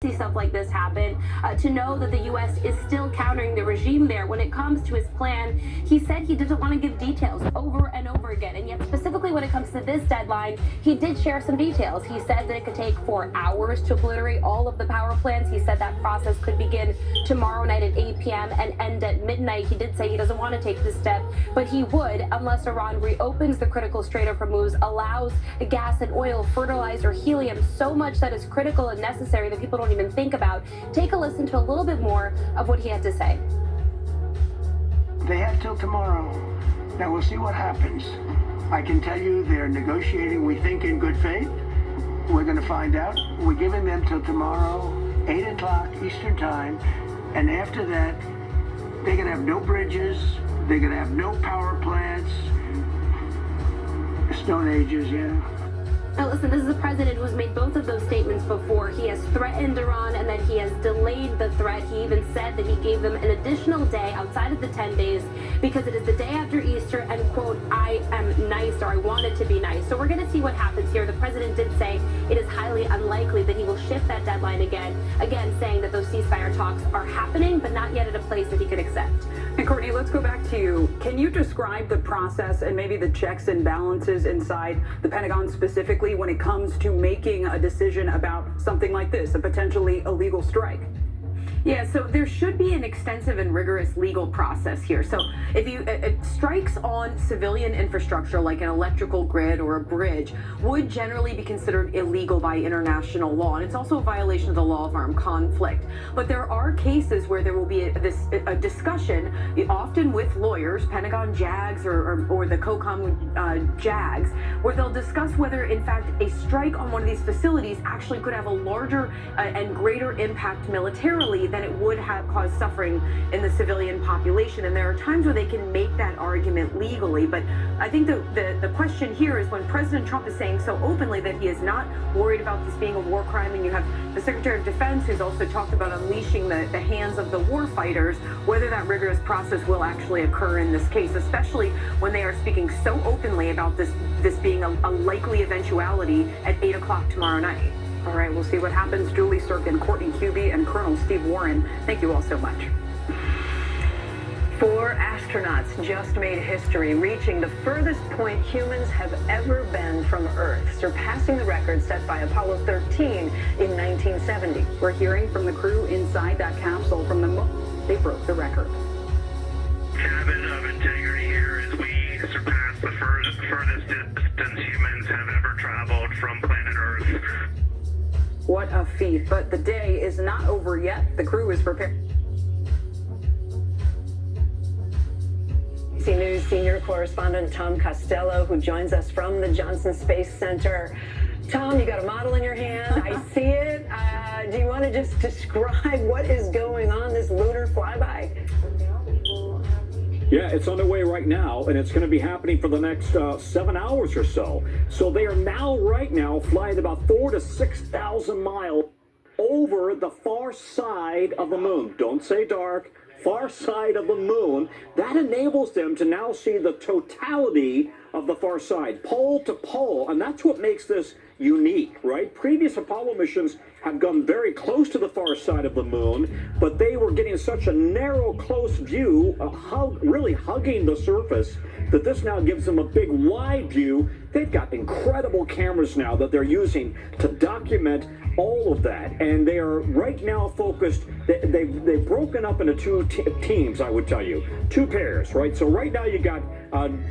See stuff like this happen, to know that the U.S. is still countering the regime there. When it comes to his plan, he said he doesn't want to give details over and over again, and yet specifically when it comes to this deadline, he did share some details. He said that it could take 4 hours to obliterate all of the power plants. He said that process could begin tomorrow night at 8 p.m. and end at midnight. He did say he doesn't want to take this step, but he would unless Iran reopens the critical Strait of Hormuz, allows gas and oil, fertilizer, helium, so much that is critical and necessary that people don't even think about. Take a listen to a little bit more of what he had to say. They have till tomorrow. Now we'll see what happens. I can tell you they're negotiating, we think, in good faith. We're going to find out. We're giving them till tomorrow, 8 o'clock Eastern time. And after that, they're going to have no bridges. They're going to have no power plants. Stone Ages, yeah. Now listen, this is a president who has made both of those statements before. He has threatened Iran and then he has delayed the threat. He even said that he gave them an additional day outside of the 10 days because it is the day after Easter and, quote, I am nice, or I want it to be nice. So we're going to see what happens here. The president did say it is highly unlikely that he will shift that deadline again saying that those ceasefire talks are happening but not yet at a place that he could accept. And Courtney, let's go back to you. Can you describe the process and maybe the checks and balances inside the Pentagon specifically when it comes to making a decision about something like this, a potentially illegal strike? Yeah, so there should be an extensive and rigorous legal process here. So if strikes on civilian infrastructure like an electrical grid or a bridge would generally be considered illegal by international law. And it's also a violation of the law of armed conflict. But there are cases where there will be a discussion, often with lawyers, Pentagon JAGs or the COCOM JAGs, where they'll discuss whether, in fact, a strike on one of these facilities actually could have a larger and greater impact militarily than it would have caused suffering in the civilian population. And there are times where they can make that argument legally. But I think the question here is when President Trump is saying so openly that he is not worried about this being a war crime, and you have the Secretary of Defense who's also talked about unleashing the hands of the war fighters, whether that rigorous process will actually occur in this case, especially when they are speaking so openly about this being a likely eventuality at 8 o'clock tomorrow night. All right, we'll see what happens. Julie Sirkin, Courtney Cuby, and Colonel Steve Warren, thank you all so much. 4 astronauts just made history, reaching the furthest point humans have ever been from Earth, surpassing the record set by Apollo 13 in 1970. We're hearing from the crew inside that capsule from the moon. They broke the record. Cabin of integrity here as we surpass the furthest distance humans have ever traveled from planet Earth. What a feat, but the day is not over yet. The crew is prepared. ABC News senior correspondent Tom Costello, who joins us from the Johnson Space Center. Tom, you got a model in your hand. I see it. Do you want to just describe what is going on, this lunar flyby? Yeah, it's underway right now, and it's going to be happening for the next 7 hours or so. So they are right now flying about 4,000 to 6,000 miles over the far side of the moon. Don't say dark, far side of the moon. That enables them to now see the totality of the far side, pole to pole, and that's what makes this unique, right? Previous Apollo missions have gone very close to the far side of the moon, but they were getting such a narrow, close view, really hugging the surface, that this now gives them a big wide view. They've got incredible cameras now that they're using to document all of that, and they are right now focused. They've broken up into 2 teams, I would tell you, 2 pairs, right? So right now you got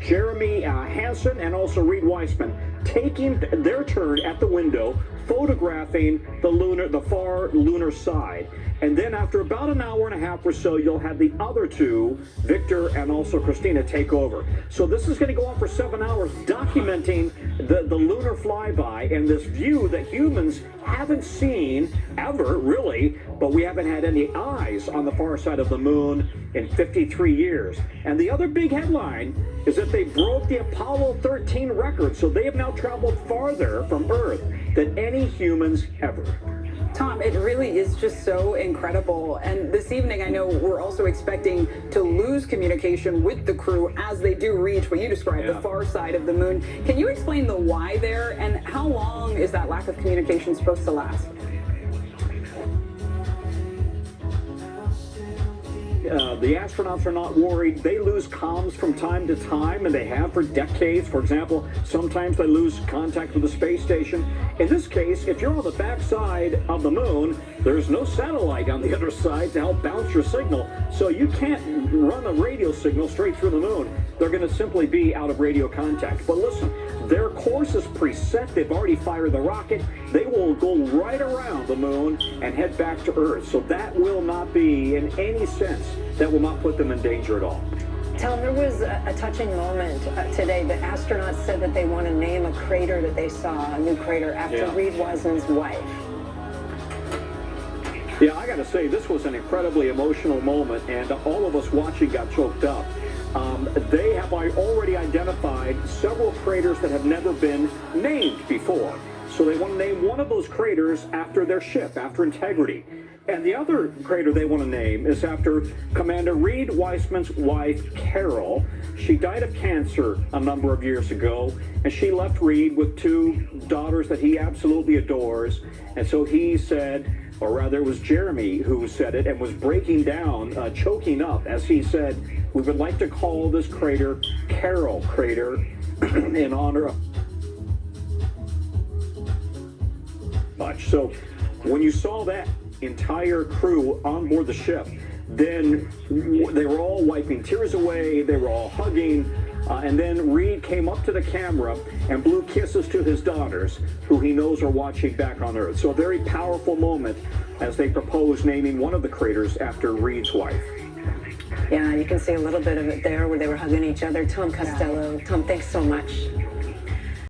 Jeremy Hansen and also Reed Weissman taking their turn at the window, photographing the far lunar side. And then after about an hour and a half or so, you'll have the other 2, Victor and also Christina, take over. So this is going to go on for 7 hours, documenting the lunar flyby and this view that humans haven't seen ever, really, but we haven't had any eyes on the far side of the moon in 53 years. And the other big headline is that they broke the Apollo 13 record, so they have now traveled farther from Earth than any humans ever. Tom, it really is just so incredible. And this evening, I know we're also expecting to lose communication with the crew as they do reach what you described, the far side of the moon. Can you explain the why there, and how long is that lack of communication supposed to last? the astronauts are not worried. They lose comms from time to time, and they have for decades. For example, sometimes they lose contact with the space station. In this case, if you're on the backside of the moon, there's no satellite on the other side to help bounce your signal, so you can't run a radio signal straight through the moon. They're going to simply be out of radio contact. But listen, their course is preset. They've already fired the rocket. They will go right around the moon and head back to Earth. So that will not be, in any sense, that will not put them in danger at all. Tom, there was a touching moment today. The astronauts said that they want to name a crater that they saw, a new crater, after Reed Wiseman's wife. Yeah, I got to say, this was an incredibly emotional moment, and all of us watching got choked up. They have already identified several craters that have never been named before. So they want to name one of those craters after their ship, after Integrity. And the other crater they want to name is after Commander Reed Wiseman's wife, Carol. She died of cancer a number of years ago, and she left Reed with two daughters that he absolutely adores. And so he said, or rather it was Jeremy who said it, and was breaking down, choking up, as he said, we would like to call this crater Carol Crater in honor of much. So when you saw that entire crew on board the ship, then they were all wiping tears away, they were all hugging, and then Reed came up to the camera and blew kisses to his daughters, who he knows are watching back on Earth. So a very powerful moment as they propose naming one of the craters after Reed's wife. Yeah, you can see a little bit of it there where they were hugging each other. Tom Costello. Tom, thanks so much.